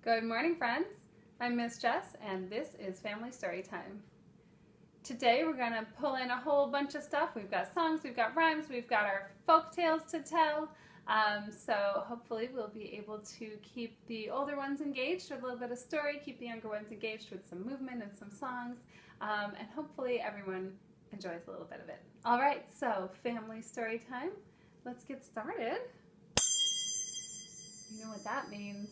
Good morning, friends. I'm Miss Jess, and this is Family Storytime. Today we're going to pull in a whole bunch of stuff. We've got songs, we've got rhymes, we've got our folk tales to tell. So hopefully we'll be able to keep the older ones engaged with a little bit of story, keep the younger ones engaged with some movement and some songs, and hopefully everyone enjoys a little bit of it. All right, so Family Storytime. Let's get started. You know what that means.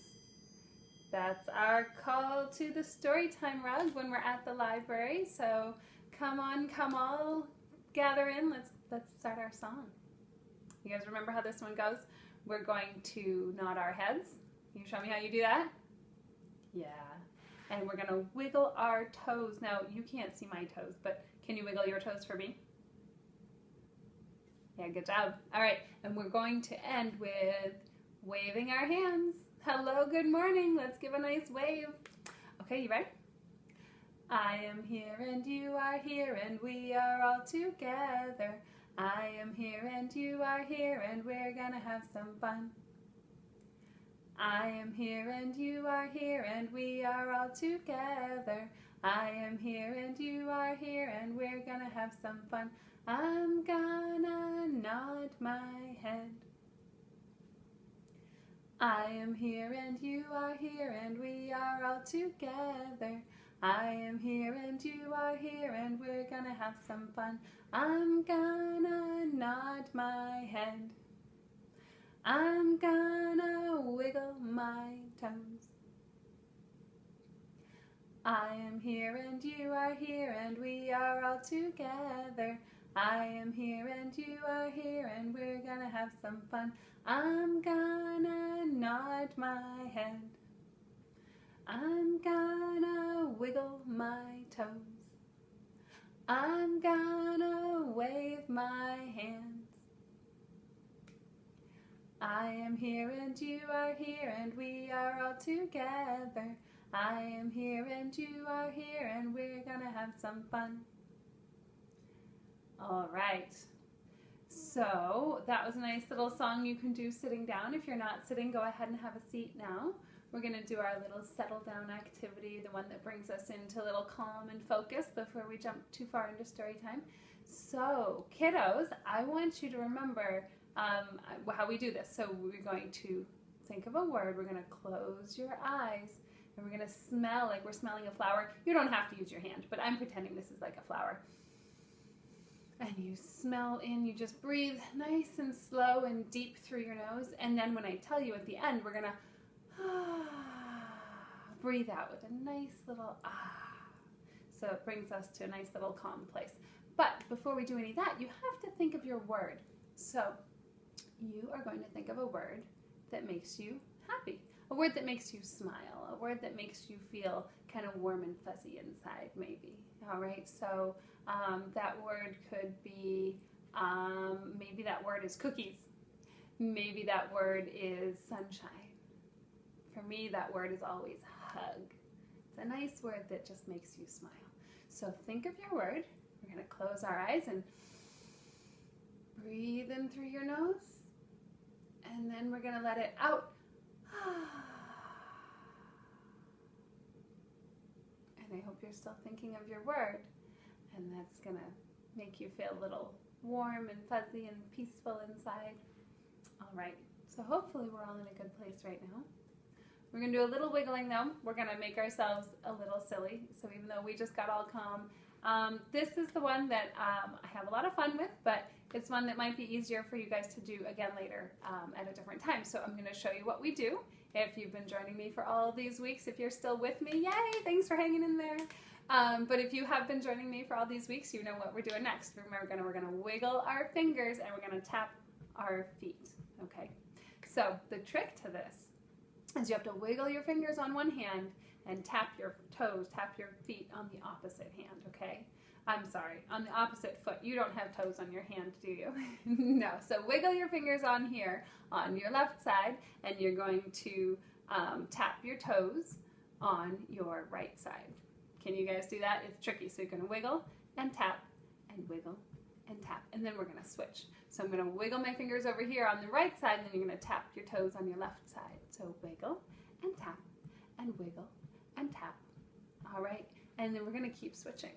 That's our call to the Storytime rug when we're at the library. So come on, come all, gather in. Let's start our song. You guys remember how this one goes? We're going to nod our heads. Can you show me how you do that? Yeah. And we're going to wiggle our toes. Now, you can't see my toes, but can you wiggle your toes for me? Yeah, good job. All right, and we're going to end with waving our hands. Hello, good morning. Let's give a nice wave. Okay, you ready? I am here and you are here and we are all together. I am here and you are here and we're gonna have some fun. I am here and you are here and we are all together. I am here and you are here and we're gonna have some fun. I'm gonna nod my head. I am here and you are here and we are all together. I am here and you are here and we're gonna have some fun. I'm gonna nod my head. I'm gonna wiggle my toes. I am here and you are here and we are all together. I am here and you are here and we're gonna have some fun. I'm gonna nod my head. I'm gonna wiggle my toes. I'm gonna wave my hands. I am here and you are here and we are all together. I am here and you are here and we're gonna have some fun. All right. So that was a nice little song you can do sitting down. If you're not sitting, go ahead and have a seat now. We're going to do our little settle down activity, the one that brings us into a little calm and focus before we jump too far into story time. So kiddos, I want you to remember how we do this. So we're going to think of a word. We're going to close your eyes and we're going to smell like we're smelling a flower. You don't have to use your hand, but I'm pretending this is like a flower. And you smell in, you just breathe nice and slow and deep through your nose. And then when I tell you at the end, we're gonna breathe out with a nice little ah. So it brings us to a nice little calm place. But before we do any of that, you have to think of your word. So you are going to think of a word that makes you happy. A word that makes you smile. A word that makes you feel kind of warm and fuzzy inside, maybe. All right, so that word could be, maybe that word is cookies. Maybe that word is sunshine. For me, that word is always hug. It's a nice word that just makes you smile. So think of your word. We're going to close our eyes and breathe in through your nose. And then we're going to let it out. And I hope you're still thinking of your word. And that's going to make you feel a little warm and fuzzy and peaceful inside. All right, so hopefully we're all in a good place right now. We're going to do a little wiggling though. We're going to make ourselves a little silly. So even though we just got all calm, this is the one that I have a lot of fun with, but it's one that might be easier for you guys to do again later at a different time. So I'm going to show you what we do. If you've been joining me for all these weeks, if you're still with me, yay, thanks for hanging in there. But if you have been joining me for all these weeks, you know what we're doing next. Remember, we're gonna wiggle our fingers and we're gonna tap our feet, okay? So the trick to this is you have to wiggle your fingers on one hand and tap your toes, tap your feet on the opposite hand, okay? I'm sorry, on the opposite foot. You don't have toes on your hand, do you? No, so wiggle your fingers on here, on your left side, and you're going to tap your toes on your right side. Can you guys do that? It's tricky. So you're going to wiggle and tap and wiggle and tap. And then we're going to switch. So I'm going to wiggle my fingers over here on the right side, and then you're going to tap your toes on your left side. So wiggle and tap and wiggle, and tap. All right, and then we're going to keep switching.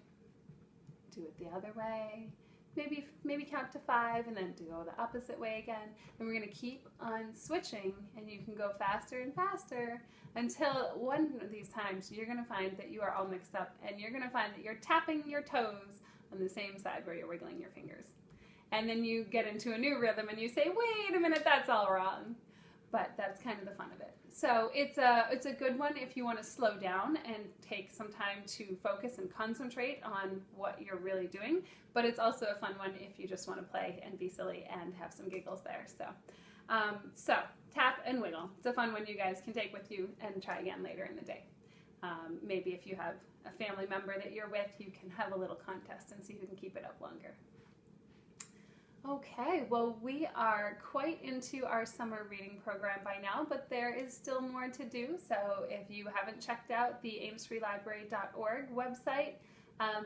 Do it the other way. Maybe count to 5 and then go the opposite way again. And we're going to keep on switching, and you can go faster and faster until one of these times you're going to find that you are all mixed up, and you're going to find that you're tapping your toes on the same side where you're wiggling your fingers. And then you get into a new rhythm and you say, wait a minute, that's all wrong. But that's kind of the fun of it. So it's a good one if you want to slow down and take some time to focus and concentrate on what you're really doing. But it's also a fun one if you just want to play and be silly and have some giggles there. So tap and wiggle. It's a fun one you guys can take with you and try again later in the day. Maybe if you have a family member that you're with, you can have a little contest and see who can keep it up longer. Okay, well, we are quite into our summer reading program by now, but there is still more to do. So if you haven't checked out the amesfreelibrary.org website,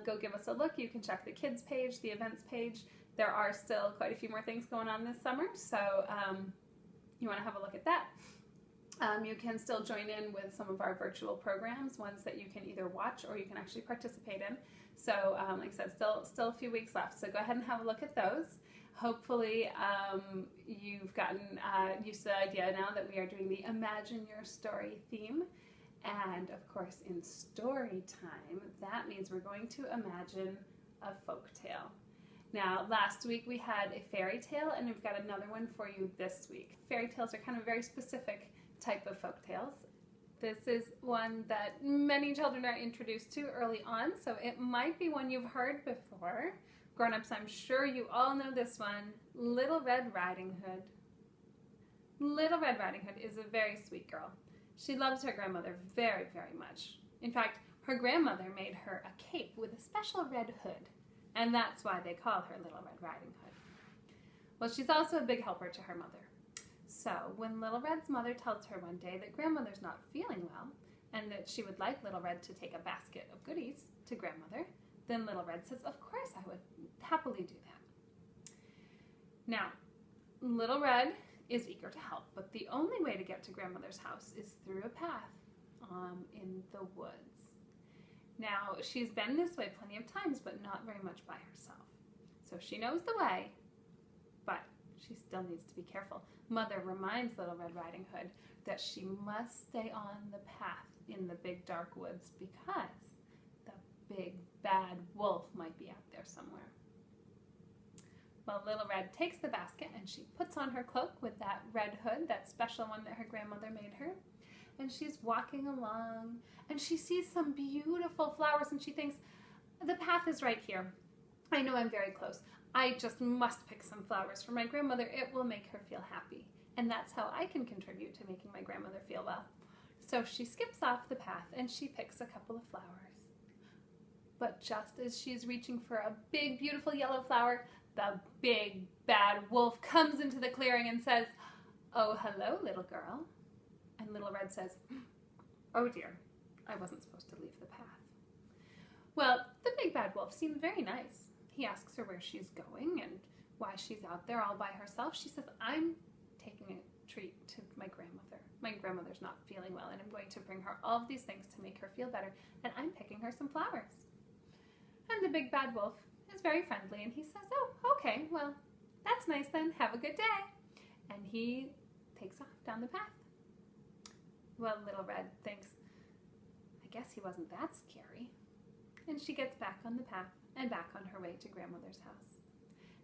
go give us a look. You can check the kids page, the events page. There are still quite a few more things going on this summer, so you want to have a look at that. You can still join in with some of our virtual programs, ones that you can either watch or you can actually participate in. So like I said, still a few weeks left, so go ahead and have a look at those. Hopefully you've gotten used to the idea now that we are doing the Imagine Your Story theme. And of course in story time, that means we're going to imagine a folk tale. Now last week we had a fairy tale, and we've got another one for you this week. Fairy tales are kind of a very specific type of folk tales. This is one that many children are introduced to early on, so it might be one you've heard before. Grown-ups, I'm sure you all know this one, Little Red Riding Hood. Little Red Riding Hood is a very sweet girl. She loves her grandmother very, very much. In fact, her grandmother made her a cape with a special red hood, and that's why they call her Little Red Riding Hood. Well, she's also a big helper to her mother. So when Little Red's mother tells her one day that grandmother's not feeling well, and that she would like Little Red to take a basket of goodies to grandmother, then Little Red says, of course I would happily do that. Now, Little Red is eager to help, but the only way to get to grandmother's house is through a path in the woods. Now, she's been this way plenty of times, but not very much by herself. So she knows the way, but she still needs to be careful. Mother reminds Little Red Riding Hood that she must stay on the path in the big dark woods because the big bad wolf might be out there somewhere. Well, Little Red takes the basket and she puts on her cloak with that red hood, that special one that her grandmother made her. And she's walking along and she sees some beautiful flowers and she thinks, the path is right here. I know I'm very close. I just must pick some flowers for my grandmother. It will make her feel happy. And that's how I can contribute to making my grandmother feel well. So she skips off the path and she picks a couple of flowers. But just as she's reaching for a big, beautiful yellow flower, the big, bad wolf comes into the clearing and says, oh, hello, little girl. And Little Red says, oh dear, I wasn't supposed to leave the path. Well, the big bad wolf seems very nice. He asks her where she's going and why she's out there all by herself. She says, I'm taking a treat to my grandmother. My grandmother's not feeling well, and I'm going to bring her all of these things to make her feel better, and I'm picking her some flowers. And the big bad wolf is very friendly, and he says, oh, okay, well, that's nice then. Have a good day. And he takes off down the path. Well, Little Red thinks, I guess he wasn't that scary. And she gets back on the path and back on her way to grandmother's house.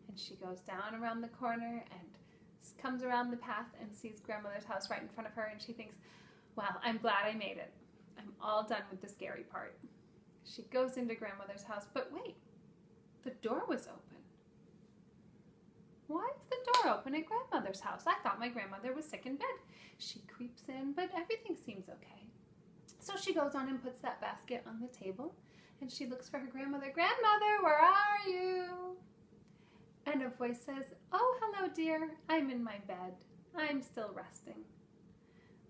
And she goes down around the corner and comes around the path and sees grandmother's house right in front of her, and she thinks, well, I'm glad I made it. I'm all done with the scary part. She goes into grandmother's house, but wait, the door was open. Why is the door open at grandmother's house? I thought my grandmother was sick in bed. She creeps in, but everything seems okay. So she goes on and puts that basket on the table, and she looks for her grandmother. Grandmother, where are you? And a voice says, oh, hello, dear. I'm in my bed. I'm still resting.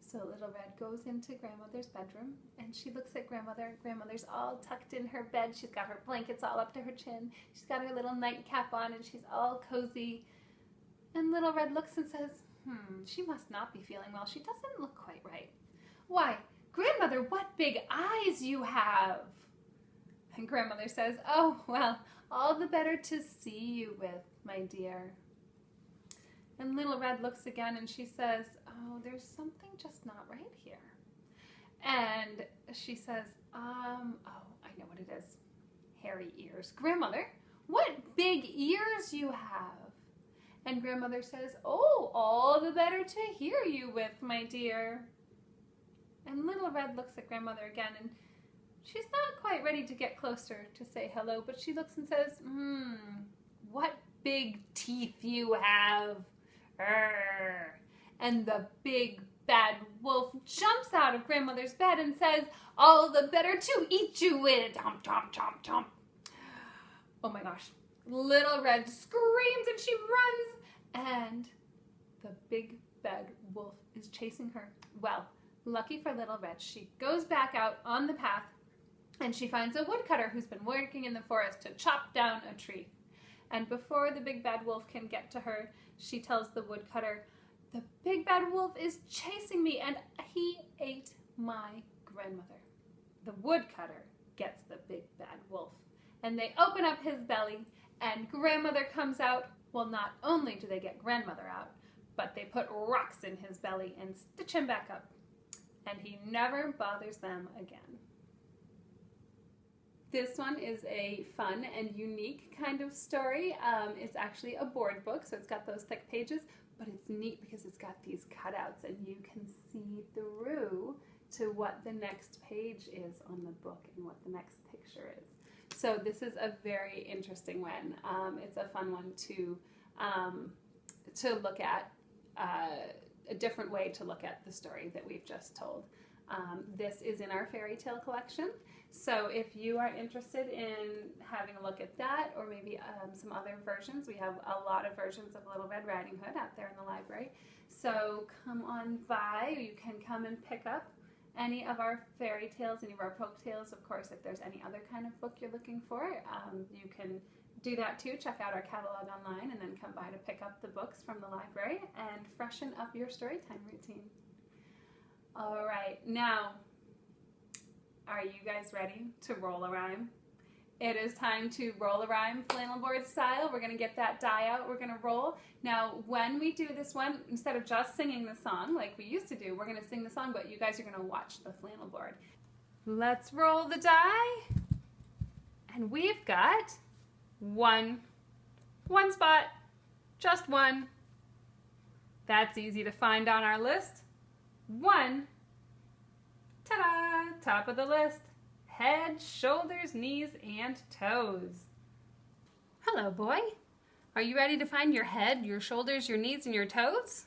So Little Red goes into grandmother's bedroom, and she looks at grandmother. Grandmother's all tucked in her bed. She's got her blankets all up to her chin. She's got her little nightcap on, and she's all cozy. And Little Red looks and says, she must not be feeling well. She doesn't look quite right. Why, grandmother, Grandmother, what big eyes you have. And Grandmother says, oh, well, all the better to see you with, my dear. And Little Red looks again and she says, oh, there's something just not right here. And she says, oh, I know what it is. Hairy ears. Grandmother, what big ears you have. And Grandmother says, oh, all the better to hear you with, my dear. And Little Red looks at Grandmother again, and she's not quite ready to get closer to say hello, but she looks and says, what big teeth you have. Arr. And the big bad wolf jumps out of Grandmother's bed and says, all the better to eat you with. Chomp, chomp, chomp, chomp. Oh my gosh. Little Red screams and she runs, and the big bad wolf is chasing her. Well, lucky for Little Red, she goes back out on the path and she finds a woodcutter who's been working in the forest to chop down a tree. And before the big bad wolf can get to her, she tells the woodcutter, the big bad wolf is chasing me and he ate my grandmother. The woodcutter gets the big bad wolf, and they open up his belly and Grandmother comes out. Well, not only do they get Grandmother out, but they put rocks in his belly and stitch him back up. And he never bothers them again. This one is a fun and unique kind of story. It's actually a board book, so it's got those thick pages, but it's neat because it's got these cutouts and you can see through to what the next page is on the book and what the next picture is. So this is a very interesting one. It's a fun one to look at, a different way to look at the story that we've just told. This is in our fairy tale collection. So if you are interested in having a look at that, or maybe some other versions, we have a lot of versions of Little Red Riding Hood out there in the library. So come on by. You can come and pick up any of our fairy tales, any of our folk tales. Of course, if there's any other kind of book you're looking for, you can do that too. Check out our catalog online and then come by to pick up the books from the library and freshen up your storytime routine. All right, now, are you guys ready to roll a rhyme? It is time to roll a rhyme flannel board style. We're going to get that die out. We're going to roll. Now, when we do this one, instead of just singing the song like we used to do, we're going to sing the song, but you guys are going to watch the flannel board. Let's roll the die. And we've got one spot, just one. That's easy to find on our list. One. Ta-da! Top of the list. Head, shoulders, knees, and toes. Hello, boy. Are you ready to find your head, your shoulders, your knees, and your toes?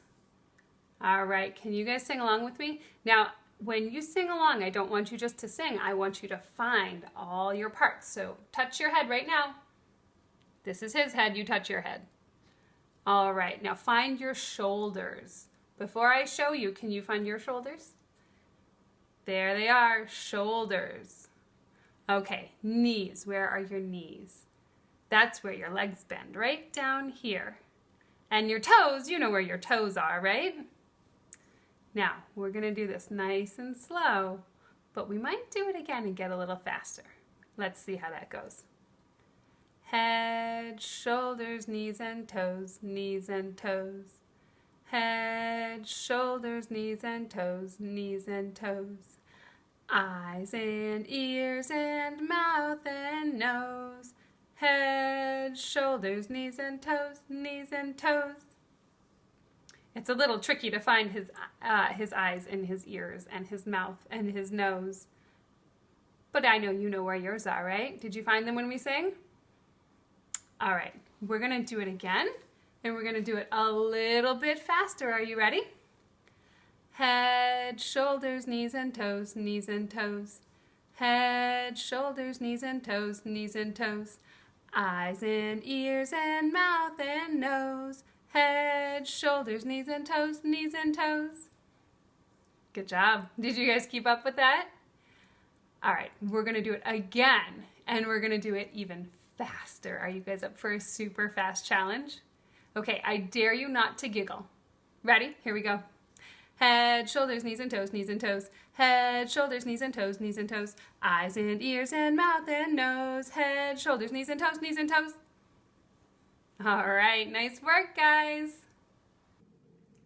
All right, can you guys sing along with me? Now, when you sing along, I don't want you just to sing. I want you to find all your parts. So touch your head right now. This is his head, you touch your head. All right, now find your shoulders. Before I show you, can you find your shoulders? There they are, shoulders. Okay, knees, where are your knees? That's where your legs bend, right down here. And your toes, you know where your toes are, right? Now, we're gonna do this nice and slow, but we might do it again and get a little faster. Let's see how that goes. Head, shoulders, knees and toes, knees and toes. Head, shoulders, knees and toes, knees and toes. Eyes and ears and mouth and nose. Head, shoulders, knees and toes, knees and toes. It's a little tricky to find his eyes and his ears and his mouth and his nose. But I know you know where yours are, right? Did you find them when we sang? All right, we're gonna do it again, and we're gonna do it a little bit faster. Are you ready? Head, shoulders, knees and toes, knees and toes. Head, shoulders, knees and toes, knees and toes. Eyes and ears and mouth and nose. Head, shoulders, knees and toes, knees and toes. Good job. Did you guys keep up with that? All right, we're gonna do it again, and we're gonna do it even faster. Are you guys up for a super fast challenge? Okay, I dare you not to giggle. Ready? Here we go. Head, shoulders, knees and toes, knees and toes. Head, shoulders, knees and toes, knees and toes. Eyes and ears and mouth and nose. Head, shoulders, knees and toes, knees and toes. All right, nice work, guys.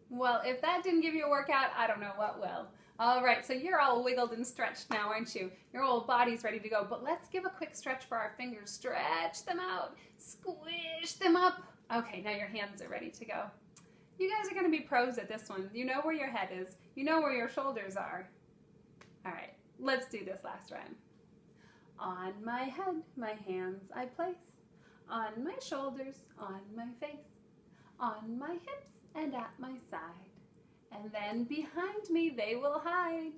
Well, if that didn't give you a workout, I don't know what will. All right, so you're all wiggled and stretched now, aren't you? Your whole body's ready to go, but let's give a quick stretch for our fingers. Stretch them out, squish them up. Okay, now your hands are ready to go. You guys are gonna be pros at this one. You know where your head is. You know where your shoulders are. All right, let's do this last rhyme. On my head, my hands I place. On my shoulders, on my face. On my hips and at my side. And then behind me they will hide.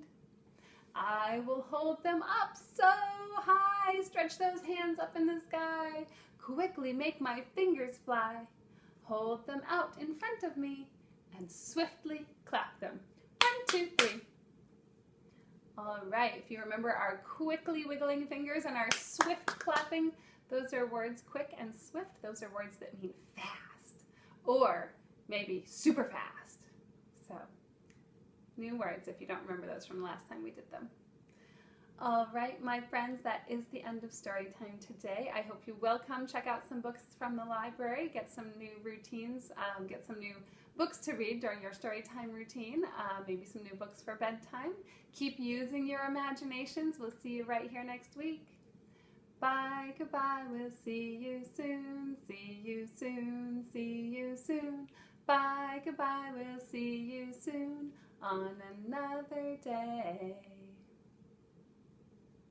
I will hold them up so high. Stretch those hands up in the sky. Quickly make my fingers fly. Hold them out in front of me and swiftly clap them. 1, 2, 3. All right, if you remember our quickly wiggling fingers and our swift clapping, those are words quick and swift. Those are words that mean fast or maybe super fast. So, new words if you don't remember those from the last time we did them. All right, my friends, that is the end of Storytime today. I hope you will come check out some books from the library, get some new routines, get some new books to read during your Storytime routine, maybe some new books for bedtime. Keep using your imaginations. We'll see you right here next week. Bye, goodbye, we'll see you soon, see you soon, see you soon. Bye, goodbye, we'll see you soon on another day.